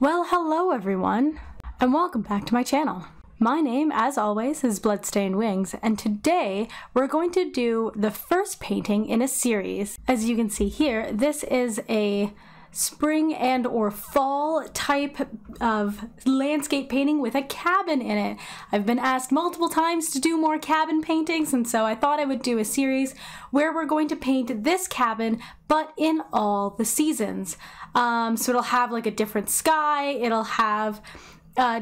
Well, hello everyone, and welcome back to my channel. My name, as always, is Bloodstained Wings, and today we're going to do the first painting in a series. As you can see here, this is a spring and or fall type of landscape painting with a cabin in it. I've been asked multiple times to do more cabin paintings, and so I thought I would do a series where we're going to paint this cabin but in all the seasons. So it'll have like a different sky, it'll have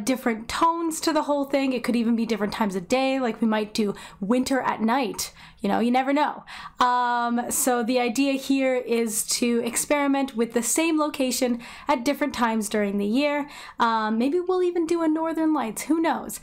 different tones to the whole thing. It could even be different times of day, like we might do winter at night. You know, you never know. So the idea here is to experiment with the same location at different times during the year. Maybe we'll even do a Northern Lights, who knows?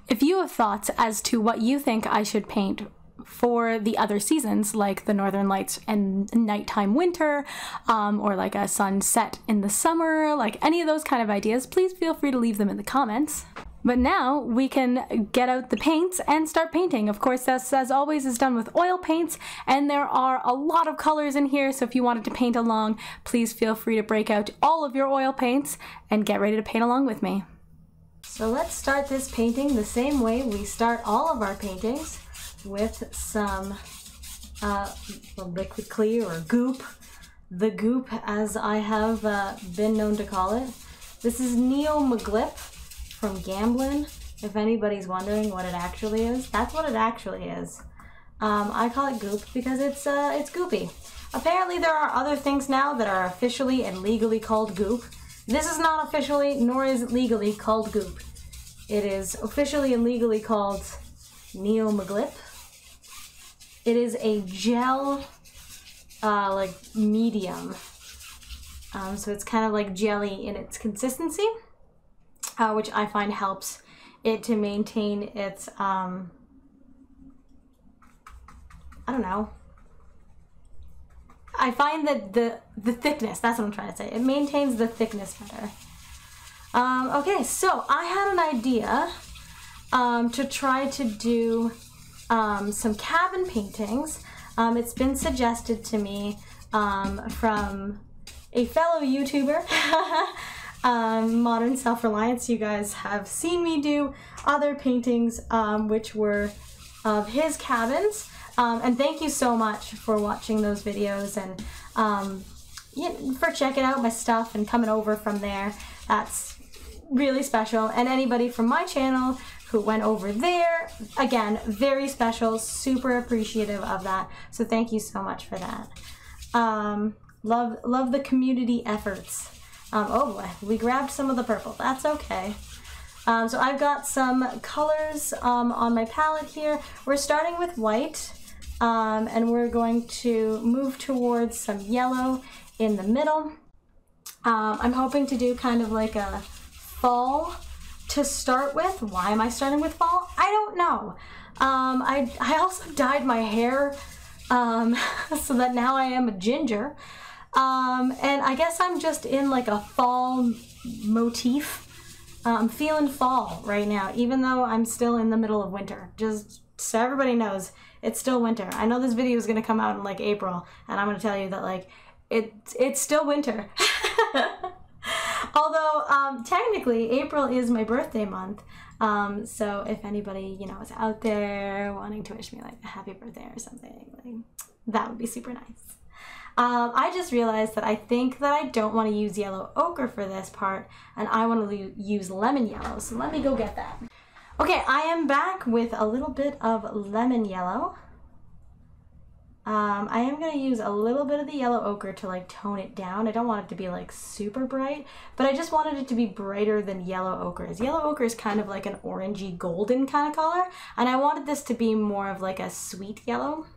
If you have thoughts as to what you think I should paint for the other seasons, like the Northern Lights and nighttime winter, or like a sunset in the summer, like any of those kind of ideas, please feel free to leave them in the comments. But now we can get out the paints and start painting. Of course, this, as always, is done with oil paints, and there are a lot of colors in here, so if you wanted to paint along, please feel free to break out all of your oil paints and get ready to paint along with me. So let's start this painting the same way we start all of our paintings, with some liquid clear or goop. The goop, as I have been known to call it. This is Neo-Maglip from Gamblin. If anybody's wondering what it actually is, that's what it actually is. I call it goop because it's goopy. Apparently there are other things now that are officially and legally called goop. This is not officially nor is it legally called goop. It is officially and legally called Neo-Maglip. It is a gel, like medium, so it's kind of like jelly in its consistency, which I find helps it to maintain its, I don't know, I find that the thickness, that's what I'm trying to say, it maintains the thickness better. Okay, so I had an idea to try to do some cabin paintings. It's been suggested to me from a fellow YouTuber, Modern Self-Reliance. You guys have seen me do other paintings which were of his cabins, and thank you so much for watching those videos and for checking out my stuff and coming over from there. That's really special, and anybody from my channel who went over there, again, very special, super appreciative of that. So thank you so much for that. Love the community efforts. Oh boy, we grabbed some of the purple, that's okay. So I've got some colors on my palette here. We're starting with white, and we're going to move towards some yellow in the middle. I'm hoping to do kind of like a fall to start with. Why am I starting with fall? I don't know. I also dyed my hair so that now I am a ginger. And I guess I'm just in like a fall motif. I'm feeling fall right now, even though I'm still in the middle of winter. Just so everybody knows, it's still winter. I know this video is gonna come out in like April, and I'm gonna tell you that like it's still winter. Although, technically, April is my birthday month, so if anybody, you know, is out there wanting to wish me, like, a happy birthday or something, like, that would be super nice. I just realized that I think that I don't want to use yellow ochre for this part, and I want to use lemon yellow, so let me go get that. Okay, I am back with a little bit of lemon yellow. I am going to use a little bit of the yellow ochre to like tone it down. I don't want it to be like super bright, but I just wanted it to be brighter than yellow ochre. Yellow ochre is kind of like an orangey golden kind of color, and I wanted this to be more of like a sweet yellow.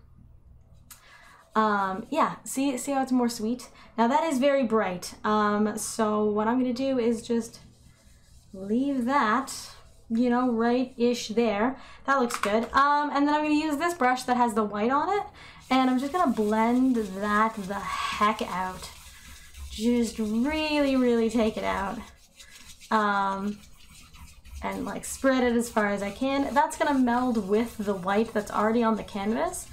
Yeah, see how it's more sweet? Now that is very bright, so what I'm going to do is just leave that, you know, right-ish there. That looks good. And then I'm going to use this brush that has the white on it, and I'm just going to blend that the heck out. Just really, really take it out. And like spread it as far as I can. That's going to meld with the white that's already on the canvas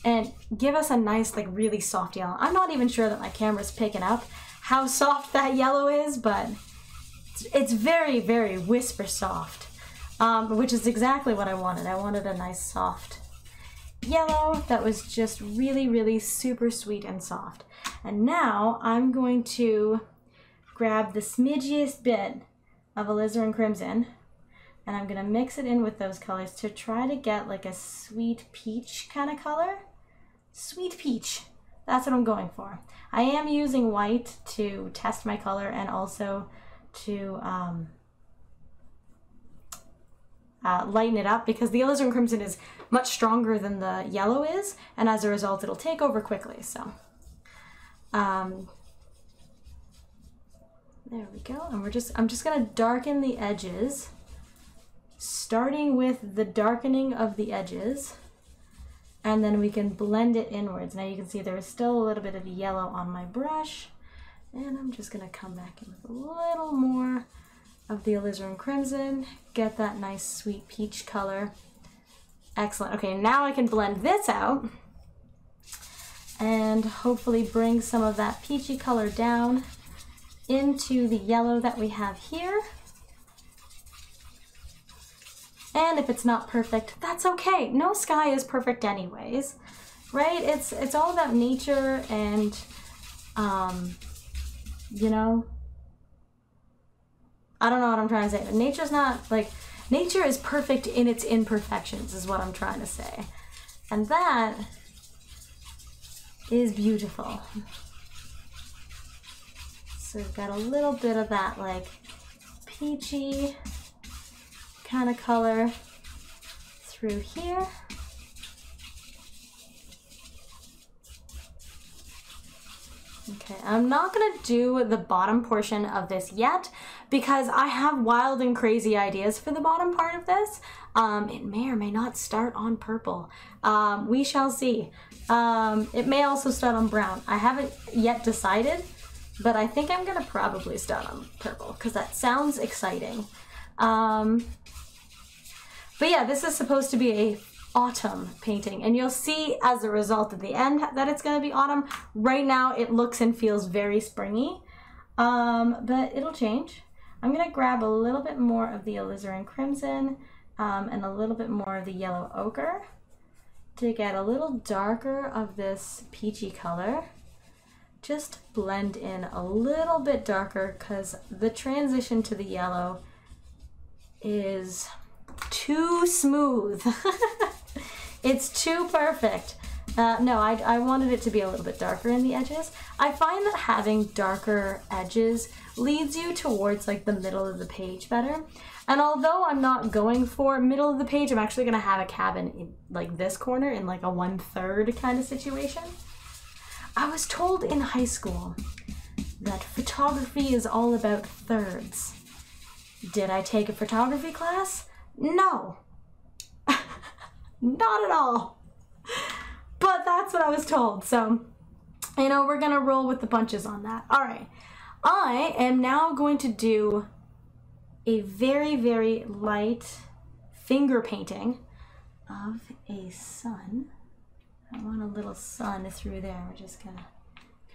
and give us a nice, like really soft yellow. I'm not even sure that my camera's picking up how soft that yellow is, but it's very, very whisper soft, which is exactly what I wanted. I wanted a nice soft yellow that was just really, really super sweet and soft. And now I'm going to grab the smidgiest bit of alizarin crimson, and I'm gonna mix it in with those colors to try to get like a sweet peach kind of color. Sweet peach, that's what I'm going for. I am using white to test my color and also to lighten it up, because the alizarin crimson is much stronger than the yellow is, and as a result it'll take over quickly. So there we go. And I'm just gonna darken the edges, starting with the darkening of the edges, and then we can blend it inwards. Now you can see there is still a little bit of yellow on my brush, and I'm just gonna come back in with a little more of the alizarin crimson, get that nice sweet peach color. Excellent. Okay, now I can blend this out and hopefully bring some of that peachy color down into the yellow that we have here. And if it's not perfect, that's okay. No sky is perfect anyways, right? It's all about nature, and you know, I don't know what I'm trying to say. Nature's not like, nature is perfect in its imperfections is what I'm trying to say. And that is beautiful. So we've got a little bit of that like peachy kind of color through here. Okay, I'm not gonna do the bottom portion of this yet because I have wild and crazy ideas for the bottom part of this. It may or may not start on purple. We shall see. It may also start on brown. I haven't yet decided, but I think I'm gonna probably start on purple because that sounds exciting. But yeah, this is supposed to be a autumn painting, and you'll see as a result at the end that it's going to be autumn. Right now it looks and feels very springy, but it'll change. I'm going to grab a little bit more of the alizarin crimson and a little bit more of the yellow ochre to get a little darker of this peachy color. Just blend in a little bit darker because the transition to the yellow is too smooth. It's too perfect. No, I wanted it to be a little bit darker in the edges. I find that having darker edges leads you towards like the middle of the page better. And although I'm not going for middle of the page, I'm actually gonna have a cabin in like this corner in like a 1/3 kind of situation. I was told in high school that photography is all about thirds. Did I take a photography class? No, not at all. But that's what I was told. So, you know, we're gonna roll with the punches on that. All right, I am now going to do a very, very light finger painting of a sun. I want a little sun through there. We're just gonna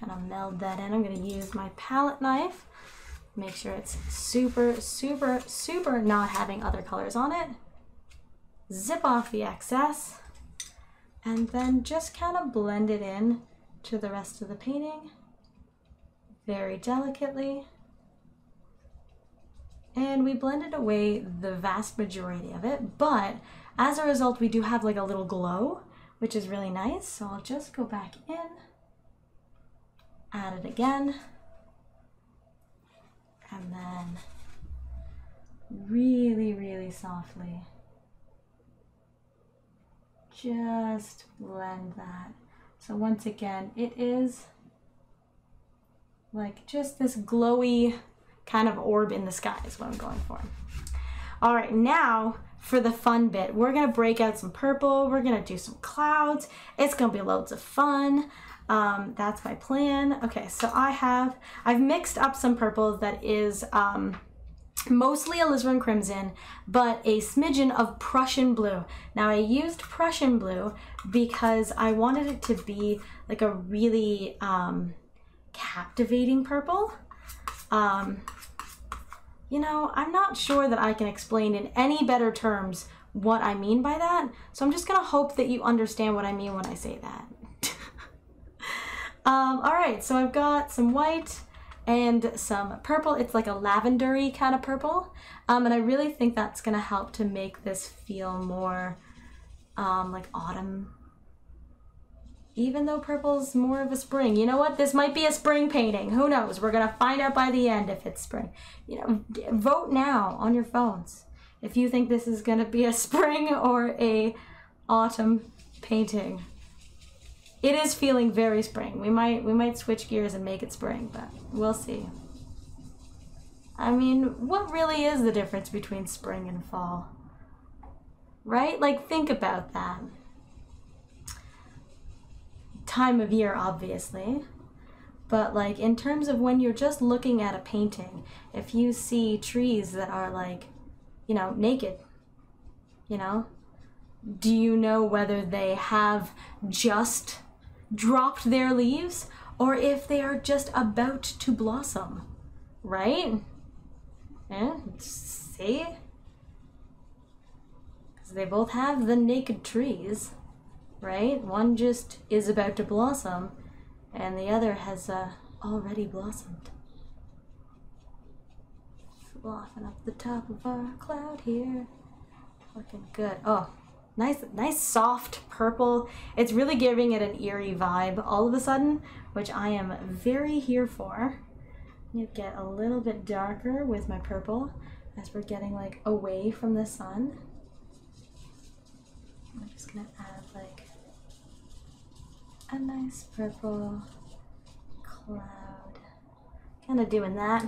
kind of meld that in. I'm gonna use my palette knife. Make sure it's super, super, super not having other colors on it. Zip off the excess. And then just kind of blend it in to the rest of the painting. Very delicately. And we blended away the vast majority of it, but as a result, we do have like a little glow, which is really nice. So I'll just go back in, add it again. And then really, really softly, just blend that. So once again, it is like just this glowy kind of orb in the sky is what I'm going for. All right, now for the fun bit, we're gonna break out some purple, we're gonna do some clouds, it's gonna be loads of fun. That's my plan. Okay, so I've mixed up some purple that is mostly alizarin crimson, but a smidgen of Prussian blue. Now I used Prussian blue because I wanted it to be like a really captivating purple. You know, I'm not sure that I can explain in any better terms what I mean by that, so I'm just gonna hope that you understand what I mean when I say that. All right, so I've got some white and some purple. It's like a lavendery kind of purple, and I really think that's gonna help to make this feel more like autumn. Even though purple's more of a spring. You know what? This might be a spring painting. Who knows? We're gonna find out by the end if it's spring. You know, vote now on your phones if you think this is gonna be a spring or a autumn painting. It is feeling very spring. We might switch gears and make it spring, but we'll see. I mean, what really is the difference between spring and fall? Right? Like, think about that. Time of year, obviously, but like in terms of when you're just looking at a painting, if you see trees that are like, you know, naked, you know, do you know whether they have just dropped their leaves or if they are just about to blossom, right? Yeah, see? Because they both have the naked trees. Right? One just is about to blossom, and the other has already blossomed. Fluffing up the top of our cloud here. Looking good. Oh, nice soft purple. It's really giving it an eerie vibe all of a sudden, which I am very here for. You get a little bit darker with my purple as we're getting like away from the sun. I'm just gonna add like a nice purple cloud, kind of doing that.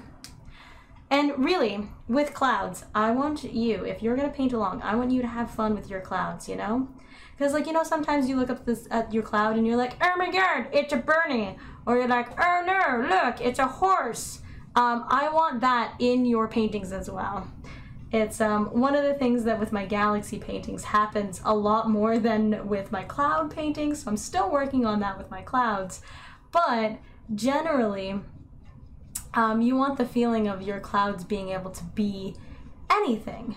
And really, with clouds, I want you, if you're gonna paint along, I want you to have fun with your clouds, you know? Because like, you know, sometimes you look up at your cloud and you're like, oh my god, it's a Bernie, or you're like, oh no, look, it's a horse. I want that in your paintings as well. It's one of the things that with my galaxy paintings happens a lot more than with my cloud paintings, so I'm still working on that with my clouds. But generally, you want the feeling of your clouds being able to be anything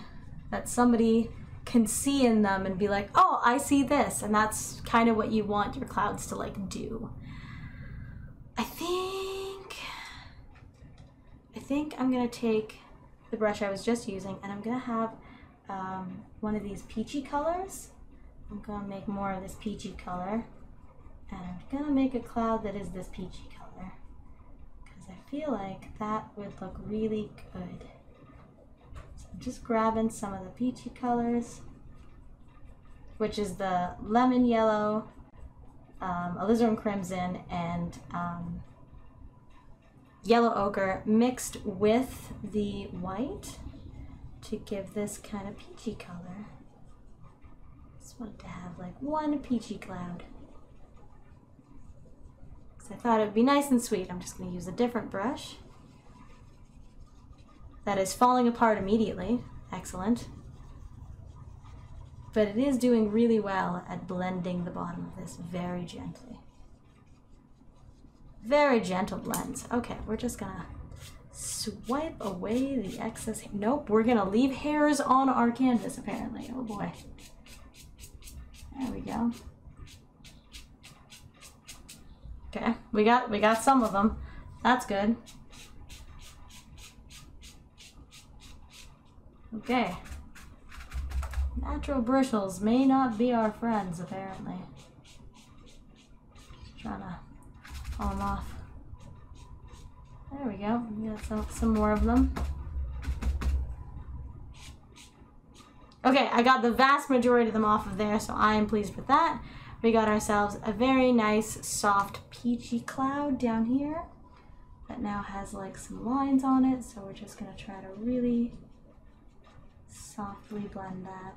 that somebody can see in them and be like, oh, I see this, and that's kind of what you want your clouds to like do. I think I'm gonna take the brush I was just using, and I'm gonna have one of these peachy colors. I'm gonna make more of this peachy color, and I'm gonna make a cloud that is this peachy color because I feel like that would look really good. So I'm just grabbing some of the peachy colors, which is the lemon yellow, alizarin crimson, and yellow ochre mixed with the white to give this kind of peachy color. Just wanted to have like one peachy cloud because I thought it would be nice and sweet. I'm just going to use a different brush that is falling apart immediately. Excellent. But it is doing really well at blending the bottom of this very gently. Very gentle blends. Okay, we're just gonna swipe away the excess. Nope, we're gonna leave hairs on our canvas apparently. Oh boy. There we go. Okay, we got some of them. That's good. Okay. Natural bristles may not be our friends apparently. Just trying to pull them off. There we go. We got some more of them. Okay, I got the vast majority of them off of there, so I am pleased with that. We got ourselves a very nice, soft, peachy cloud down here that now has like some lines on it, so we're just gonna try to really softly blend that.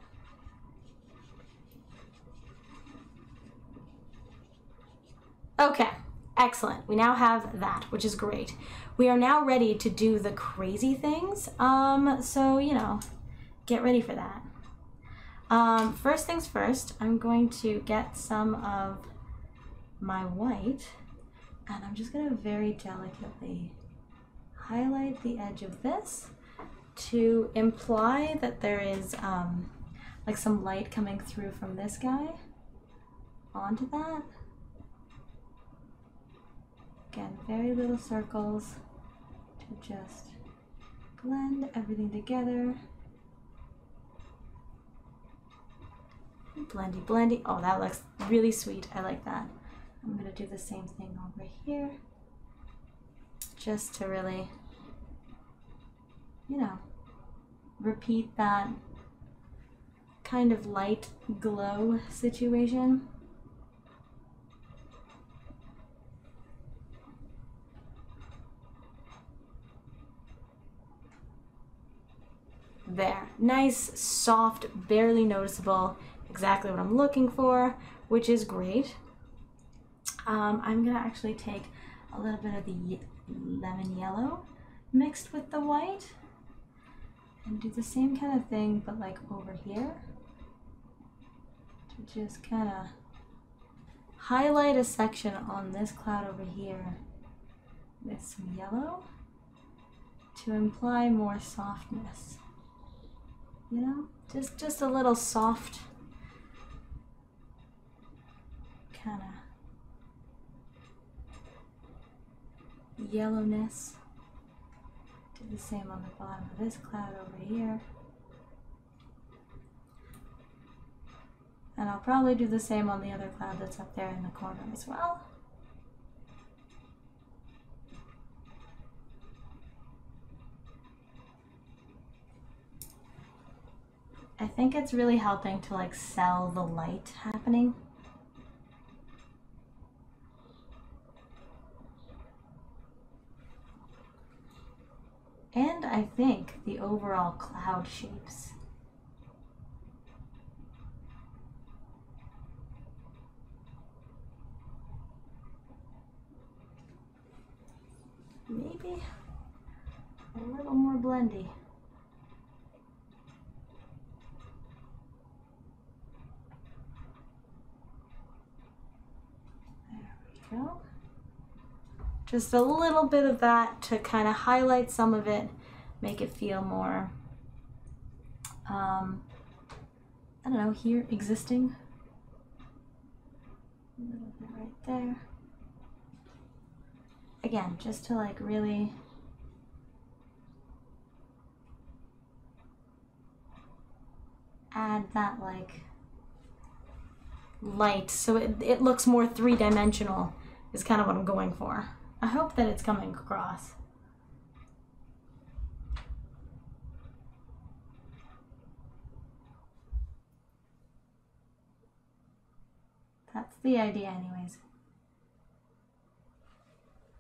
Okay, excellent. We now have that, which is great. We are now ready to do the crazy things, so, you know, get ready for that. First things first, I'm going to get some of my white And I'm just gonna very delicately highlight the edge of this to imply that there is like some light coming through from this guy onto that. Again, very little circles to just blend everything together. Blendy, blendy. Oh, that looks really sweet. I like that. I'm gonna do the same thing over here, just to really, you know, repeat that kind of light glow situation. There, nice, soft, barely noticeable, exactly what I'm looking for, which is great. I'm gonna actually take a little bit of the lemon yellow mixed with the white and do the same kind of thing, but like over here, to just kind of highlight a section on this cloud over here with some yellow to imply more softness. You know, just a little soft kind of yellowness. Do the same on the bottom of this cloud over here. And I'll probably do the same on the other cloud that's up there in the corner as well. I think it's really helping to like sell the light happening. And I think the overall cloud shapes. Maybe a little more blendy. There we go. Just a little bit of that to kind of highlight some of it, make it feel more, I don't know, here, existing. A little bit right there. Again, just to like really add that like light so it looks more three-dimensional is kind of what I'm going for. I hope that it's coming across. That's the idea anyways.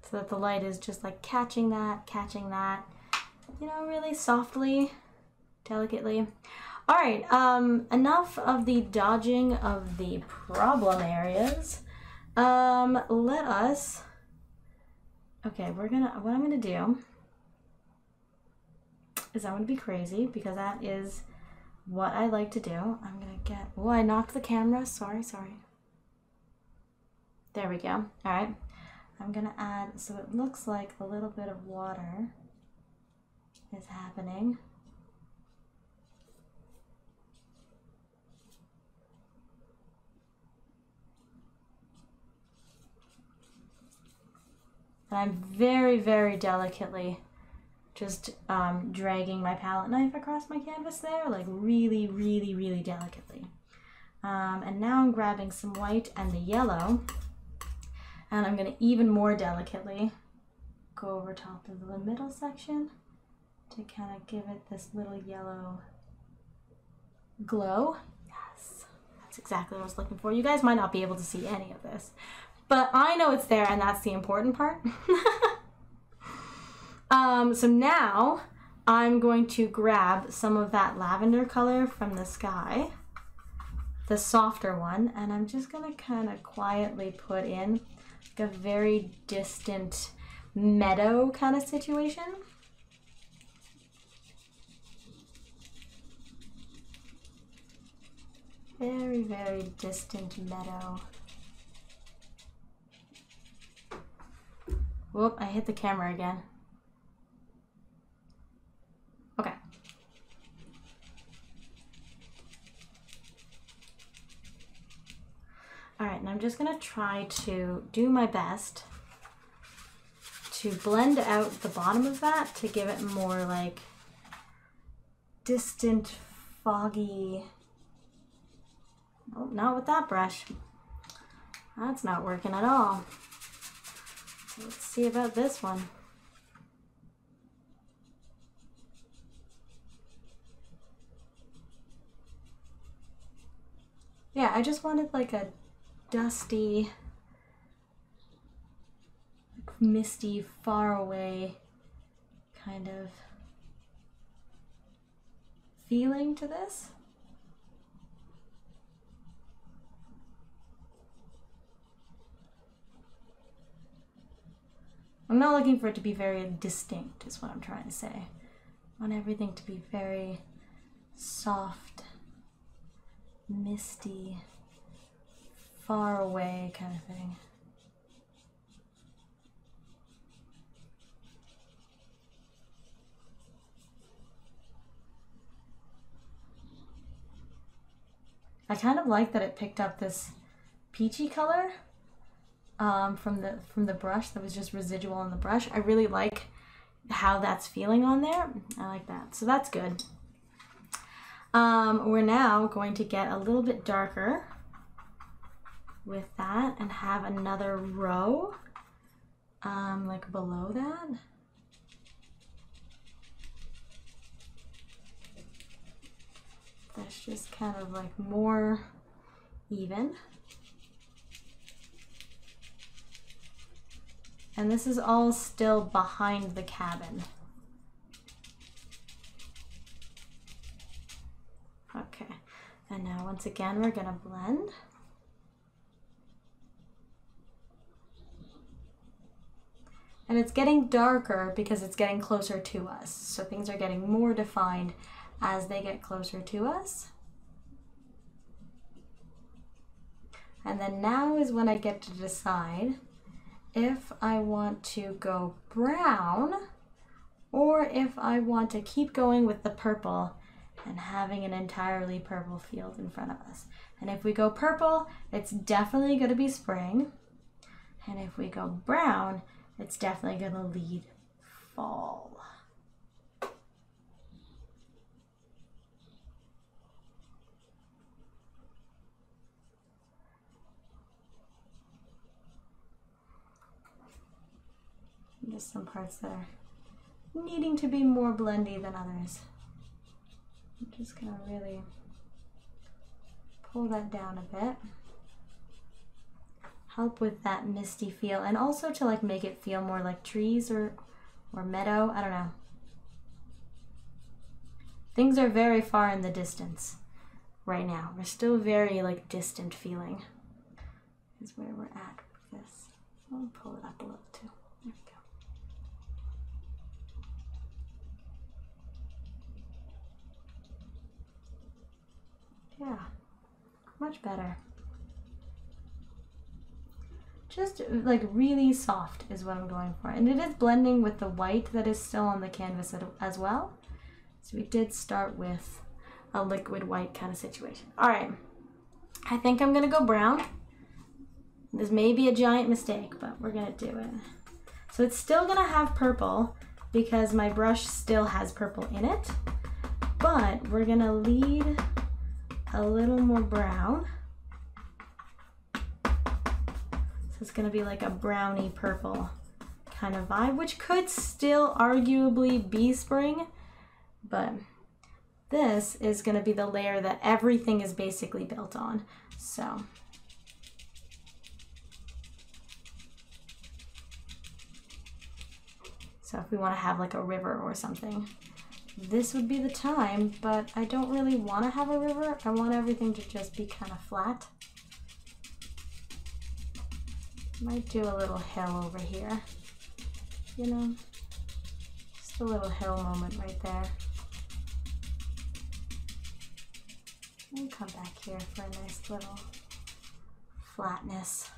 So that the light is just like catching that, you know, really softly, delicately. All right, enough of the dodging of the problem areas. Let us, okay, what I'm gonna do is I'm gonna be crazy because that is what I like to do. I'm gonna get, oh, I knocked the camera, sorry. There we go, all right. I'm gonna add, so it looks like a little bit of water is happening. And I'm very, very delicately just dragging my palette knife across my canvas there, like really, really, really delicately. And now I'm grabbing some white and the yellow, and I'm gonna even more delicately go over top of the middle section to kind of give it this little yellow glow. Yes, that's exactly what I was looking for. You guys might not be able to see any of this, but I know it's there, and that's the important part. So now I'm going to grab some of that lavender color from the sky, the softer one, and I'm just gonna kind of quietly put in like a very distant meadow kind of situation. Very, very distant meadow. Whoop, I hit the camera again. Okay. All right, and I'm just gonna try to do my best to blend out the bottom of that to give it more like distant, foggy. Oh, not with that brush. That's not working at all. Let's see about this one. Yeah, I just wanted like a dusty, misty, far away kind of feeling to this. I'm not looking for it to be very distinct, is what I'm trying to say. I want everything to be very soft, misty, far away kind of thing. I kind of like that it picked up this peachy color from the brush that was just residual on the brush. I really like how that's feeling on there. I like that, so that's good. We're now going to get a little bit darker with that and have another row like below that. That's just kind of like more even. And this is all still behind the cabin. Okay, and now once again we're gonna blend. And it's getting darker because it's getting closer to us. So things are getting more defined as they get closer to us. And then now is when I get to decide if I want to go brown or if I want to keep going with the purple and having an entirely purple field in front of us. And if we go purple, it's definitely going to be spring. And if we go brown, it's definitely going to lead fall. Just some parts that are needing to be more blendy than others. I'm just gonna really pull that down a bit. Help with that misty feel, and also to like make it feel more like trees or meadow. I don't know. Things are very far in the distance right now. We're still very like distant feeling is where we're at with this. I'll pull it up a little too. There we go. Yeah, much better. Just like really soft is what I'm going for. And it is blending with the white that is still on the canvas as well. So we did start with a liquid white kind of situation. All right, I think I'm gonna go brown. This may be a giant mistake, but we're gonna do it. So it's still gonna have purple because my brush still has purple in it, but we're gonna lead a little more brown. So it's gonna be like a browny purple kind of vibe, which could still arguably be spring, but this is gonna be the layer that everything is basically built on. So if we wanna have like a river or something, this would be the time, but I don't really want to have a river. I want everything to just be kind of flat. Might do a little hill over here, you know, just a little hill moment right there. And come back here for a nice little flatness.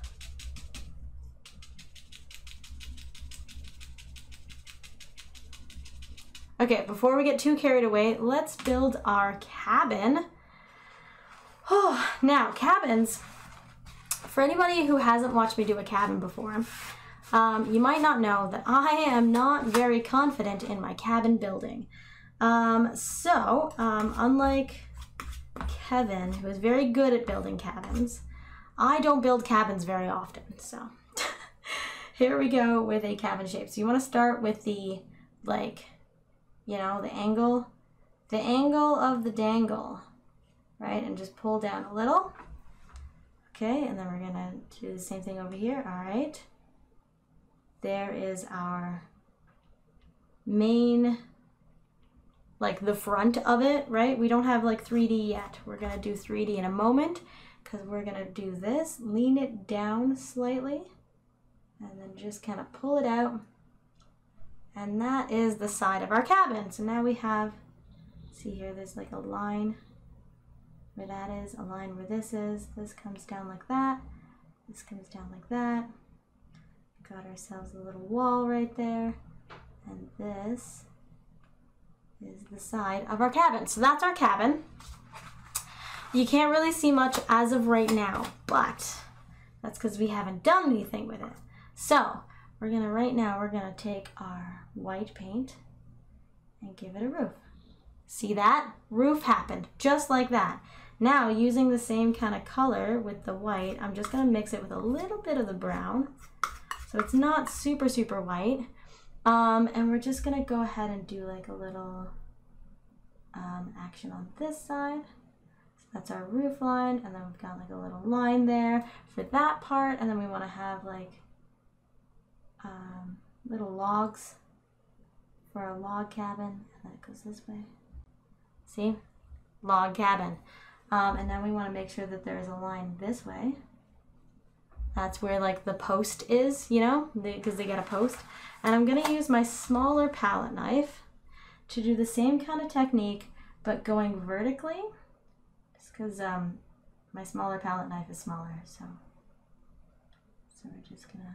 Okay, before we get too carried away, let's build our cabin. Oh, now, cabins, for anybody who hasn't watched me do a cabin before, you might not know that I am not very confident in my cabin building. Unlike Kevin, who is very good at building cabins, I don't build cabins very often. So here we go with a cabin shape. So you want to start with the, like, you know, the angle of the dangle, right? And just pull down a little. Okay, and then we're gonna do the same thing over here. All right. There is our main, like the front of it, right? We don't have like 3D yet. We're gonna do 3D in a moment because we're gonna do this, lean it down slightly, and then just kind of pull it out. And that is the side of our cabin. So now we have, see here, there's like a line where that is, a line where this is. This comes down like that. This comes down like that. Got ourselves a little wall right there. And this is the side of our cabin. So that's our cabin. You can't really see much as of right now, but that's because we haven't done anything with it. So we're gonna take our white paint and give it a roof. See that? Roof happened, just like that. Now, using the same kind of color with the white, I'm just gonna mix it with a little bit of the brown. So it's not super, super white. And we're just gonna go ahead and do like a little action on this side. So that's our roof line, and then we've got like a little line there for that part, and then we wanna have like little logs for a log cabin, and then it goes this way. See? Log cabin. And then we want to make sure that there's a line this way. That's where like the post is, you know, because they got a post. And I'm going to use my smaller palette knife to do the same kind of technique, but going vertically, just because my smaller palette knife is smaller. So we're just going to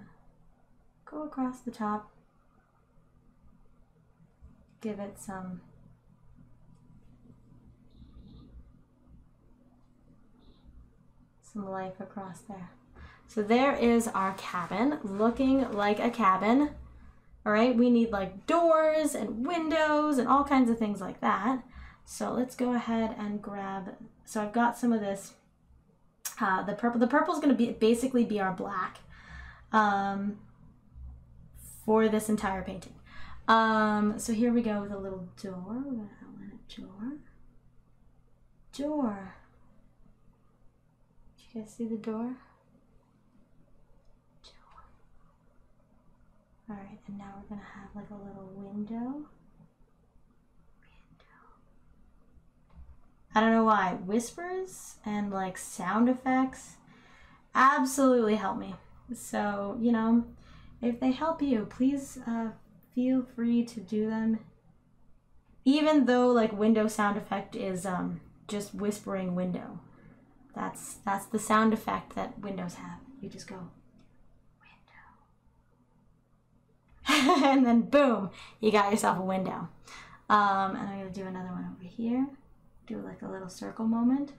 go across the top, give it some life across there. So there is our cabin, looking like a cabin. All right, we need like doors and windows and all kinds of things like that. So let's go ahead and grab, so I've got some of this, the purple is going to basically be our black for this entire painting. So here we go with a little door. We're going to outline a door. Door. Did you guys see the door? Door. All right, and now we're going to have like a little window. I don't know why. Whispers and like sound effects absolutely help me. So, you know, if they help you, please feel free to do them. Even though like window sound effect is just whispering window. That's the sound effect that windows have. You just go, window. And then boom, you got yourself a window. And I'm going to do another one over here. Do like a little circle moment.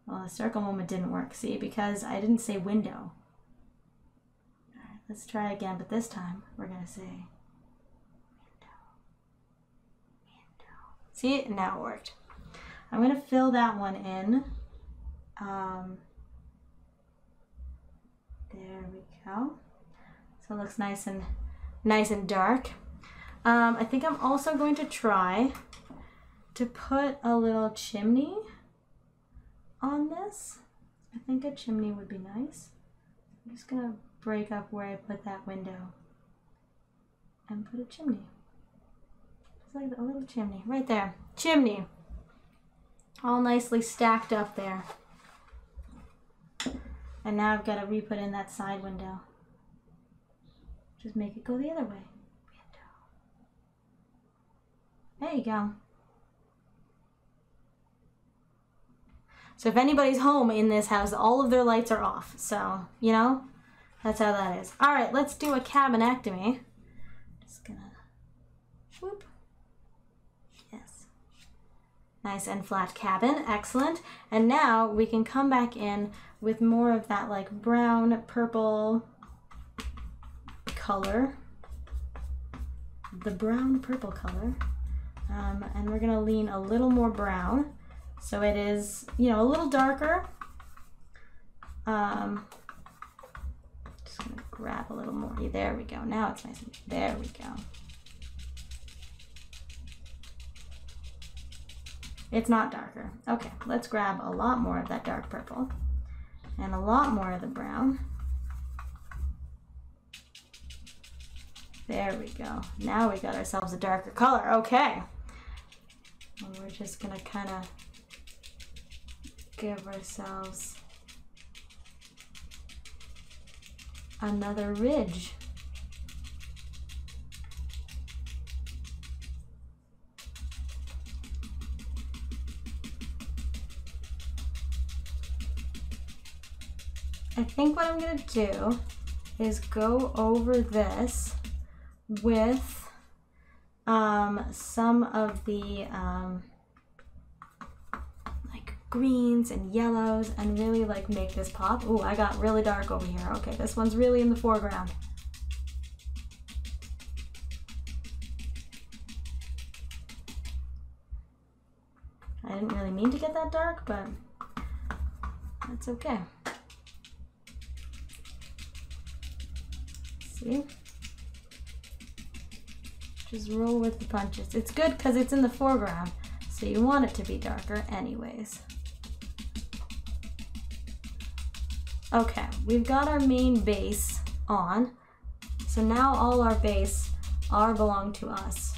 Well, the circle moment didn't work, see, because I didn't say window. All right, let's try again, but this time we're going to say window. Window. See, now it worked. I'm going to fill that one in. There we go. So it looks nice and dark. I think I'm also going to try to put a little chimney on this. I think a chimney would be nice. I'm just gonna break up where I put that window and put a chimney. Just like a little chimney right there. Chimney. All nicely stacked up there. And now I've got to re-put in that side window. Just make it go the other way. Window. There you go. So if anybody's home in this house, all of their lights are off. So, you know, that's how that is. All right, let's do a cabinectomy. Just gonna Whoop. Yes. Nice and flat cabin, excellent. And now we can come back in with more of that like brown, purple color. The brown purple color. And we're gonna lean a little more brown. So it is, you know, a little darker. Just gonna grab a little more. There we go. Now it's nice and, there we go. It's not darker. Okay, let's grab a lot more of that dark purple and a lot more of the brown. There we go. Now we got ourselves a darker color. Okay. And we're just gonna kind of give ourselves another ridge. I think what I'm gonna do is go over this with some of the like greens and yellows and really like make this pop. Ooh, I got really dark over here. Okay, this one's really in the foreground. I didn't really mean to get that dark, but that's okay. See? Just roll with the punches. It's good because it's in the foreground, so you want it to be darker anyways. Okay, we've got our main base on, so now all our base belong to us.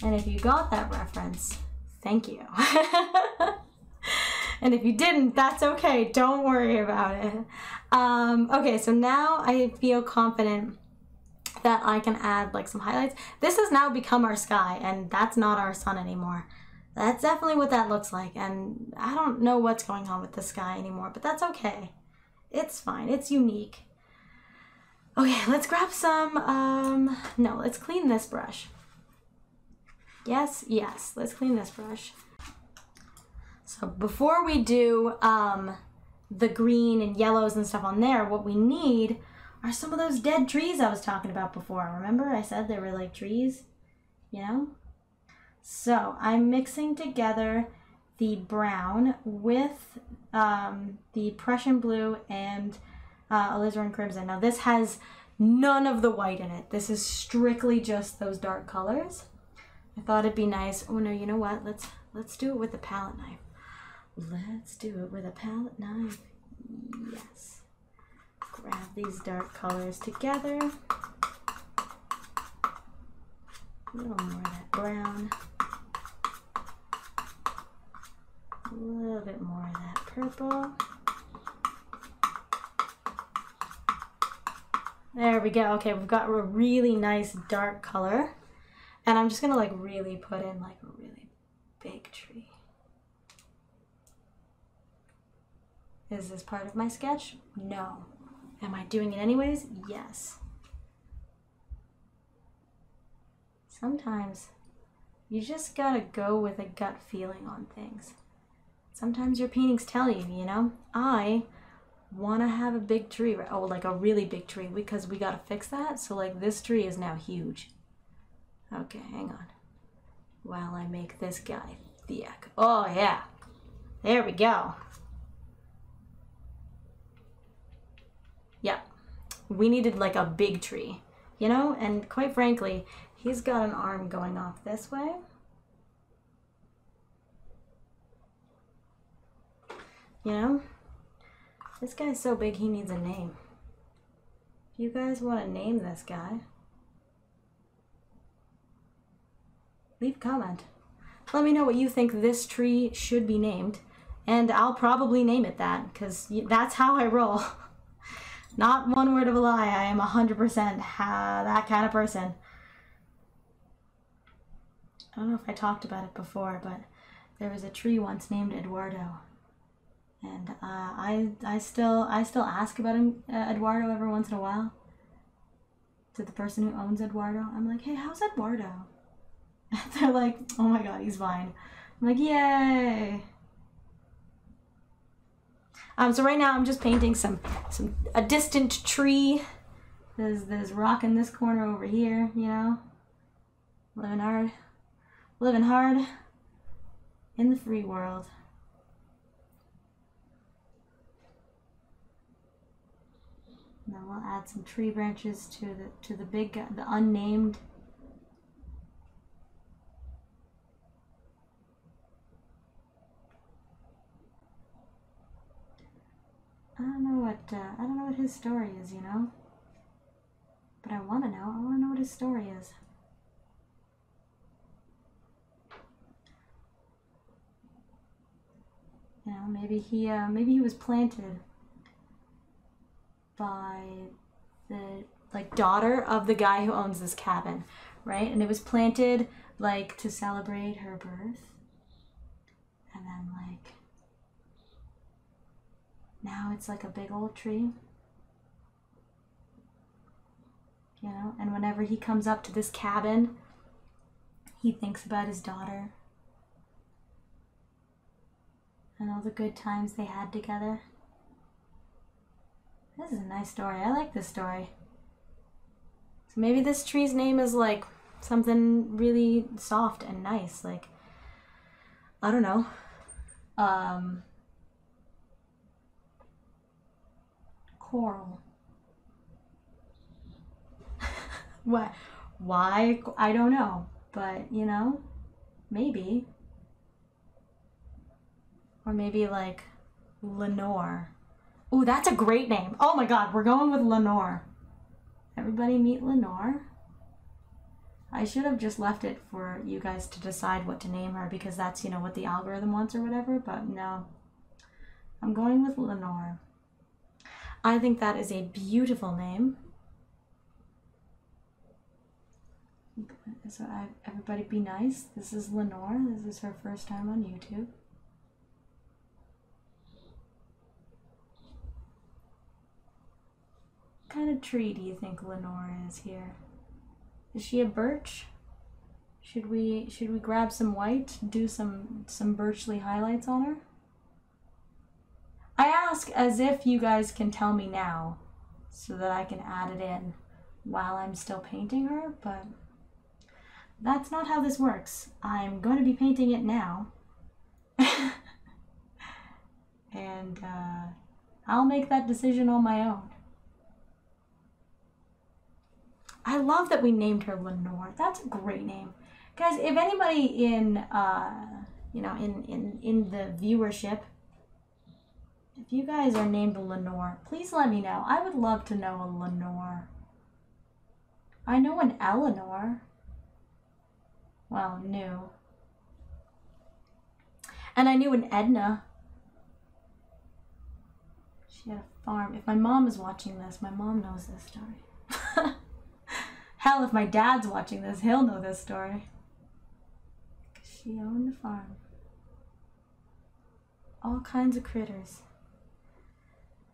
And if you got that reference, thank you. And if you didn't, that's okay. Don't worry about it. Okay, so now I feel confident that I can add like some highlights. This has now become our sky, and that's not our sun anymore. That's definitely what that looks like, and I don't know what's going on with the sky anymore, but that's okay. It's fine. It's unique. Okay, let's grab some, no, let's clean this brush. Yes, let's clean this brush. So before we do the green and yellows and stuff on there, what we need are some of those dead trees I was talking about before. Remember I said they were like trees, you know? So I'm mixing together the brown with the Prussian blue and alizarin crimson. Now this has none of the white in it. This is strictly just those dark colors. I thought it'd be nice. Oh no, you know what? Let's do it with a palette knife. Let's do it with a palette knife. Yes. Grab these dark colors together. A little more of that brown. A little bit more of that purple. There we go. Okay, we've got a really nice dark color. And I'm just gonna like really put in like a really big tree. Is this part of my sketch? No. Am I doing it anyways? Yes. Sometimes you just gotta go with a gut feeling on things. Sometimes your paintings tell you, you know? I wanna have a big tree, oh, like a really big tree, because we gotta fix that. So like this tree is now huge. Okay, hang on. While I make this guy thick. Oh yeah. There we go. Yep. We needed like a big tree, you know? And quite frankly, he's got an arm going off this way. You know? This guy's so big he needs a name. If you guys want to name this guy, leave a comment. Let me know what you think this tree should be named, and I'll probably name it that, because that's how I roll. Not one word of a lie, I am 100% that kind of person. I don't know if I talked about it before, but there was a tree once named Eduardo. And I still ask about Eduardo every once in a while. To the person who owns Eduardo. I'm like, hey, how's Eduardo? like, oh my god, he's fine. I'm like, yay. So right now I'm just painting a distant tree. There's rock in this corner over here, you know. Living hard in the free world. Now we'll add some tree branches to the big guy, the unnamed. I don't know what his story is, you know. But I want to know. I want to know what his story is. You know, maybe he was planted by the daughter of the guy who owns this cabin, right? And it was planted like to celebrate her birth, and then like now it's like a big old tree, you know. And whenever he comes up to this cabin, he thinks about his daughter and all the good times they had together. This is a nice story. I like this story. So maybe this tree's name is like something really soft and nice, like, I don't know, coral. What? Why? I don't know, but you know, maybe. Or maybe like Lenore. Ooh, that's a great name. Oh my god, we're going with Lenore. Everybody meet Lenore. I should have just left it for you guys to decide what to name her, because that's, you know, what the algorithm wants or whatever, but no. I'm going with Lenore. I think that is a beautiful name. So everybody be nice. This is Lenore. This is her first time on YouTube. What kind of tree do you think Lenore is here? Is she a birch? Should we grab some white, do some birchly highlights on her? I ask as if you guys can tell me now, so that I can add it in while I'm still painting her, but that's not how this works. I'm going to be painting it now. And I'll make that decision on my own. I love that we named her Lenore. That's a great name. Guys, if anybody in, you know, in the viewership, if you guys are named Lenore, please let me know. I would love to know a Lenore. I know an Eleanor. Well, new. And I knew an Edna. She had a farm. If my mom is watching this, my mom knows this story. Hell, if my dad's watching this, he'll know this story. Because she owned a farm. All kinds of critters.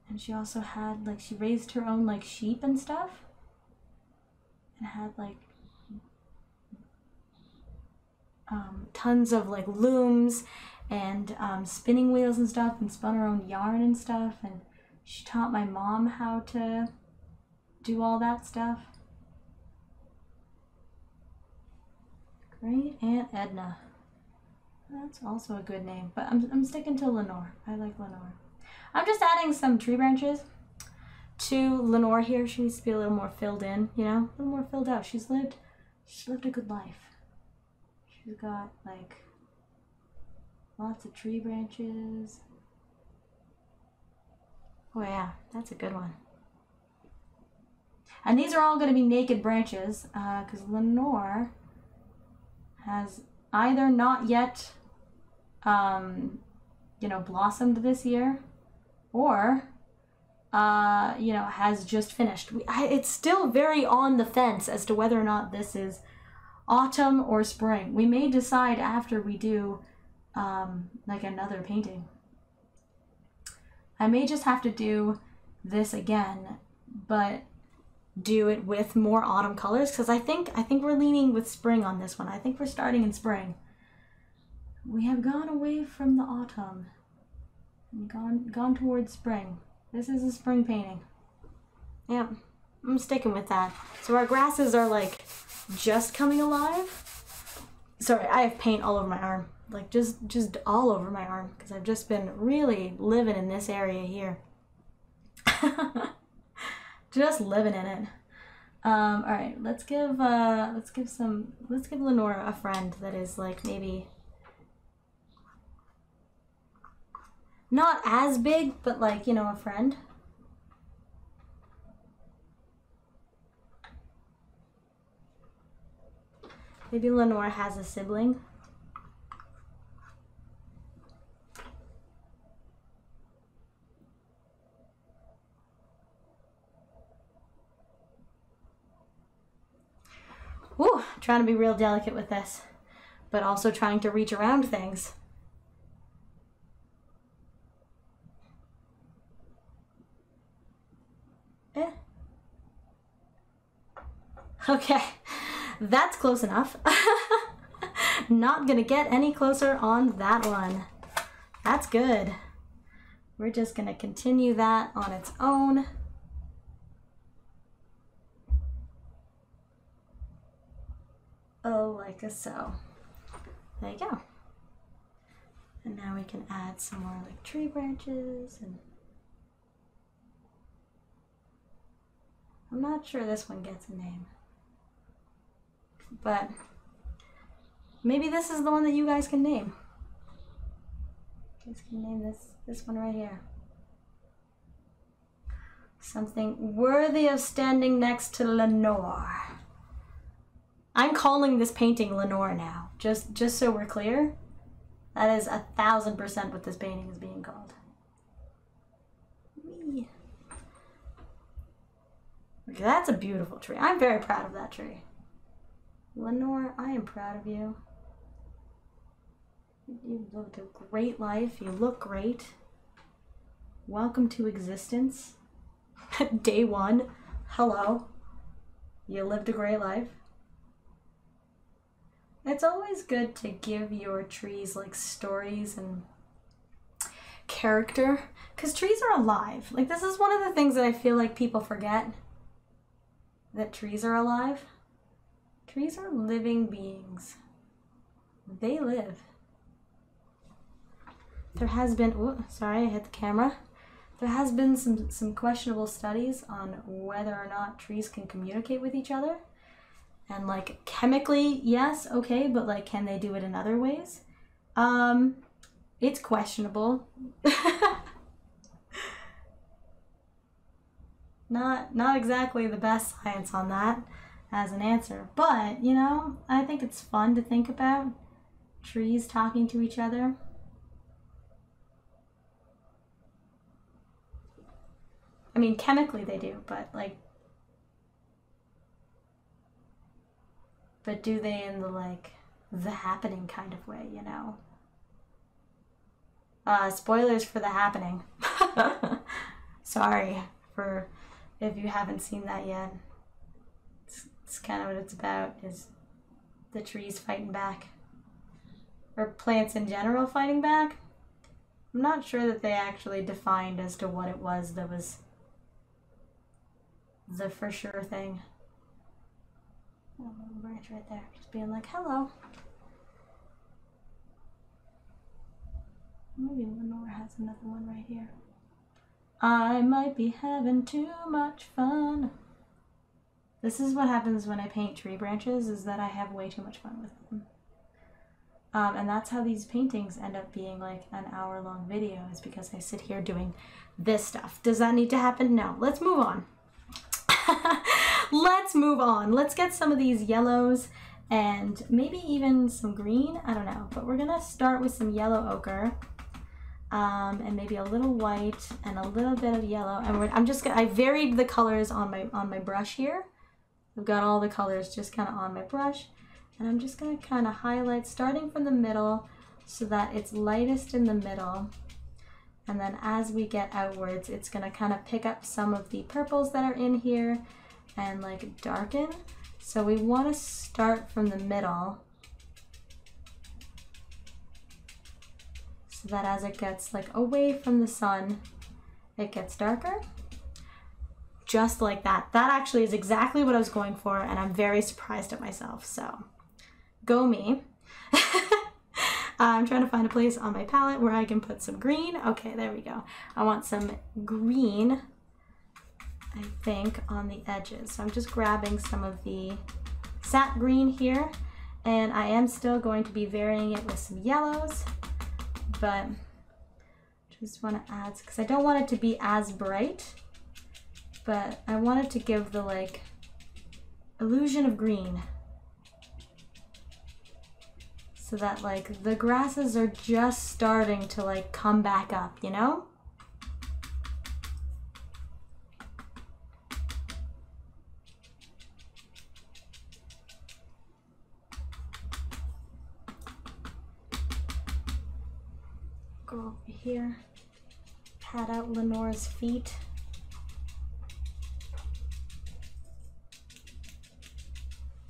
And she also had, like, she raised her own, like, sheep and stuff. And had, like, tons of, like, looms and spinning wheels and stuff, and spun her own yarn and stuff. And she taught my mom how to do all that stuff. Great Aunt Edna. That's also a good name, but I'm sticking to Lenore. I like Lenore. I'm just adding some tree branches to Lenore here. She needs to be a little more filled in, you know, a little more filled out. She's lived a good life. She's got like lots of tree branches. Oh yeah, that's a good one. And these are all going to be naked branches, because Lenore has either not yet, you know, blossomed this year, or, you know, has just finished. It's still very on the fence as to whether or not this is autumn or spring. We may decide after we do, like, another painting. I may just have to do this again, but do it with more autumn colors, because I think we're leaning with spring on this one. I think we're starting in spring. We have gone away from the autumn and gone towards spring. This is a spring painting. Yep, I'm sticking with that. So our grasses are like just coming alive. Sorry, I have paint all over my arm. Like just all over my arm, because I've just been really living in this area here. Just living in it. All right, let's give Lenora a friend that is like maybe not as big, but like, you know, a friend. Maybe Lenora has a sibling. Ooh, trying to be real delicate with this, but also trying to reach around things. Okay, that's close enough. Not gonna get any closer on that one. That's good. We're just gonna continue that on its own. Oh, like so. There you go. And now we can add some more like tree branches, and I'm not sure this one gets a name, but maybe this is the one that you guys can name. You guys can name this one right here. Something worthy of standing next to Lenore. I'm calling this painting Lenore now, just so we're clear. That is 1000% what this painting is being called. Whee. Okay, that's a beautiful tree. I'm very proud of that tree. Lenore, I am proud of you. You've lived a great life. You look great. Welcome to existence. Day one. Hello. You lived a great life. It's always good to give your trees like stories and character, because trees are alive. Like, this is one of the things that I feel like people forget, that trees are alive. Trees are living beings. They live. There has been, ooh, sorry, I hit the camera. There has been some questionable studies on whether or not trees can communicate with each other. And like chemically, yes, okay, but like, can they do it in other ways? It's questionable. Not exactly the best science on that as an answer, but you know, I think it's fun to think about trees talking to each other. I mean, chemically they do, but like, but do they in the like the happening kind of way, you know? Spoilers for The Happening. Sorry for if you haven't seen that yet. It's kind of what it's about, is the trees fighting back. Or plants in general fighting back. I'm not sure that they actually defined as to what it was that was the for sure thing. Oh, little branch right there, just being like, hello. Maybe Lenore has another one right here. I might be having too much fun. This is what happens when I paint tree branches, is that I have way too much fun with them. And that's how these paintings end up being like an hour-long video, is because I sit here doing this stuff. Does that need to happen? No. Let's move on. Let's move on. Let's get some of these yellows and maybe even some green. I don't know, but we're gonna start with some yellow ochre, and maybe a little white and a little bit of yellow. And I varied the colors on my brush here. I've got all the colors just kind of on my brush, and I'm just gonna kind of highlight starting from the middle so that it's lightest in the middle. And then as we get outwards, it's gonna kind of pick up some of the purples that are in here and like darken. So we want to start from the middle so that as it gets like away from the sun, it gets darker. Just like that. That actually is exactly what I was going for, and I'm very surprised at myself, so go me. I'm trying to find a place on my palette where I can put some green. Okay, there we go. I want some green, I think, on the edges. So I'm just grabbing some of the sap green here, and I am still going to be varying it with some yellows, but just want to add, because I don't want it to be as bright, but I want it to give the like illusion of green, so that like the grasses are just starting to like come back up, you know? Go over here, pat out Lenore's feet.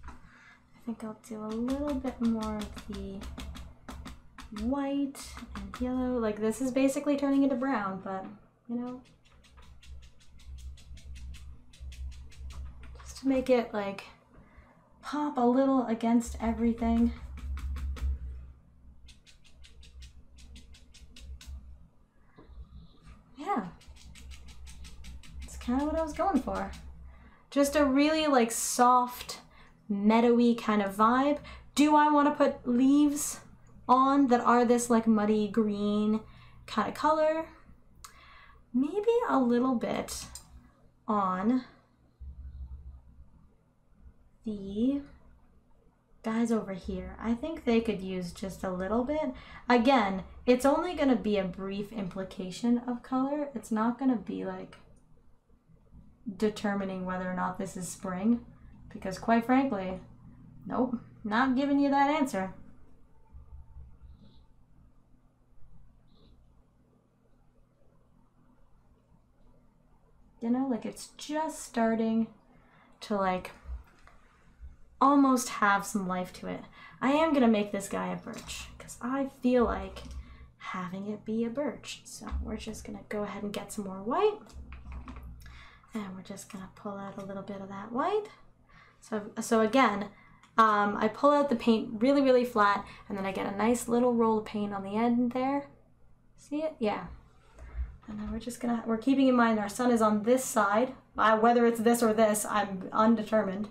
I think I'll do a little bit more of the white and yellow. Like this is basically turning into brown, but you know, just to make it like pop a little against everything. Yeah, it's kind of what I was going for. Just a really like soft, meadowy kind of vibe. Do I want to put leaves on that are this like muddy green kind of color? Maybe a little bit on the guys over here. I think they could use just a little bit. Again, it's only going to be a brief implication of color. It's not going to be like determining whether or not this is spring, because quite frankly, nope, not giving you that answer. You know, like it's just starting to like almost have some life to it. I am gonna make this guy a birch because I feel like having it be a birch. So we're just gonna go ahead and get some more white, and we're just gonna pull out a little bit of that white. So again, I pull out the paint really, really flat, and then I get a nice little roll of paint on the end there. See it? Yeah. And then we're keeping in mind our sun is on this side. Whether it's this or this, I'm undetermined.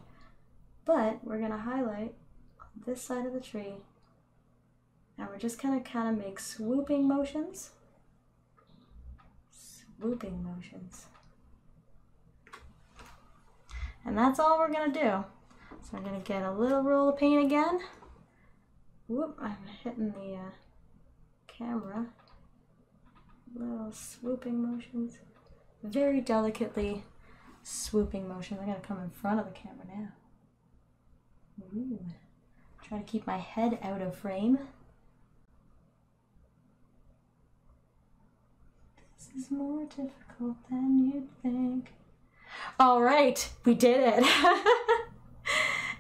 But we're gonna highlight on this side of the tree. And we're just gonna kind of make swooping motions. Swooping motions. And that's all we're gonna do. So I'm gonna get a little roll of paint again. Whoop, I'm hitting the camera. Little swooping motions. Very delicately swooping motions. I'm gonna come in front of the camera now. Ooh. Try to keep my head out of frame. This is more difficult than you'd think. All right, we did it.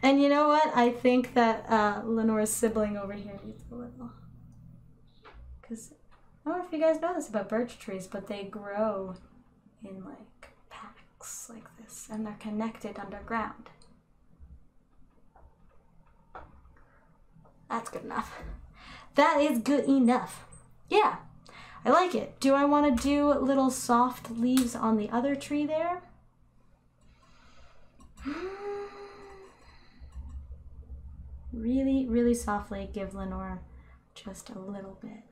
And you know what? I think that Lenore's sibling over here needs a little. Because I don't know if you guys know this about birch trees, but they grow in like packs like this, and they're connected underground. That's good enough. That is good enough. Yeah, I like it. Do I want to do little soft leaves on the other tree there? Really, really softly give Lenore just a little bit.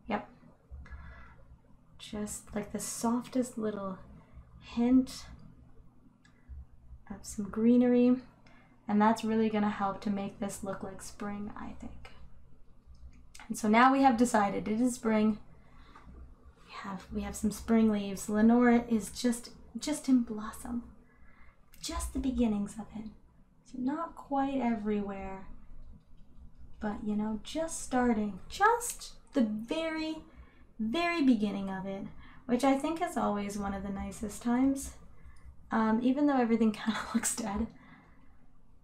Yep. Just like the softest little hint of some greenery. And that's really going to help to make this look like spring, I think. And so now we have decided it is spring. We have some spring leaves. Lenore is just in blossom. Just the beginnings of it. So not quite everywhere, but you know, just starting. Just the very very beginning of it, which I think is always one of the nicest times, even though everything kind of looks dead.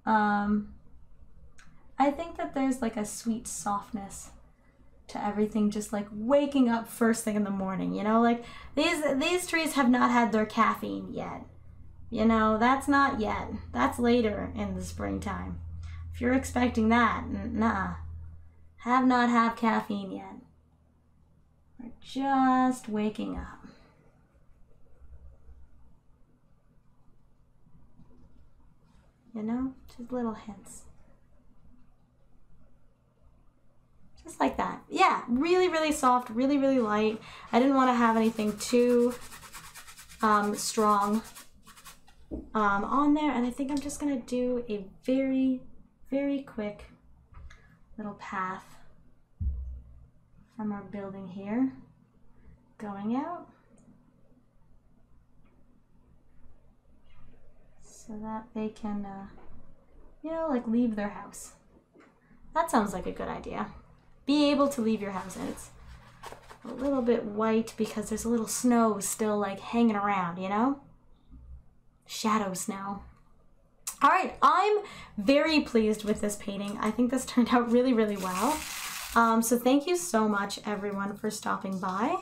I think that there's like a sweet softness to everything, just like waking up first thing in the morning, you know, like these trees have not had their caffeine yet. You know, that's not yet. That's later in the springtime. If you're expecting that, nah. Have not had caffeine yet. We're just waking up. You know, just little hints. Just like that. Yeah, really, really soft, really, really light. I didn't want to have anything too strong on there, and I think I'm just gonna do a very, very quick little path from our building here, going out, so that they can, you know, like leave their house. That sounds like a good idea. Be able to leave your house, and it's a little bit white because there's a little snow still like hanging around, you know? Shadow snow. All right, I'm very pleased with this painting. I think this turned out really, really well. So thank you so much, everyone, for stopping by.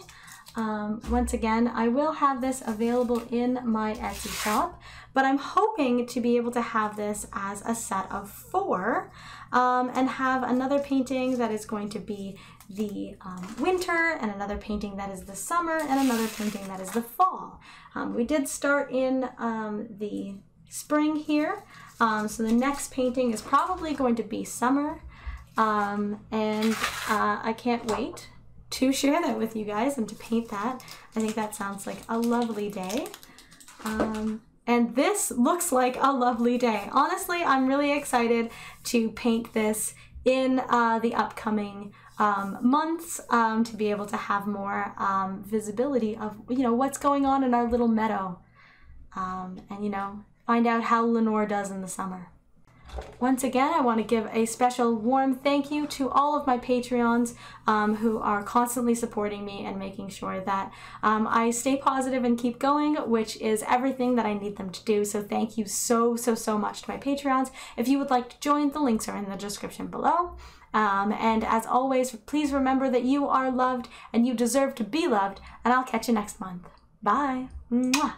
Once again, I will have this available in my Etsy shop, but I'm hoping to be able to have this as a set of 4 and have another painting that is going to be the winter, and another painting that is the summer, and another painting that is the fall. We did start in the spring here, so the next painting is probably going to be summer, and I can't wait to share that with you guys and to paint that. I think that sounds like a lovely day. And this looks like a lovely day. Honestly, I'm really excited to paint this in the upcoming months, to be able to have more visibility of, you know, what's going on in our little meadow, and, you know, find out how Lenore does in the summer. Once again, I want to give a special warm thank you to all of my Patreons who are constantly supporting me and making sure that I stay positive and keep going, which is everything that I need them to do. So thank you so, so, so much to my Patreons. If you would like to join, the links are in the description below. And as always, please remember that you are loved and you deserve to be loved, and I'll catch you next month. Bye. Mwah.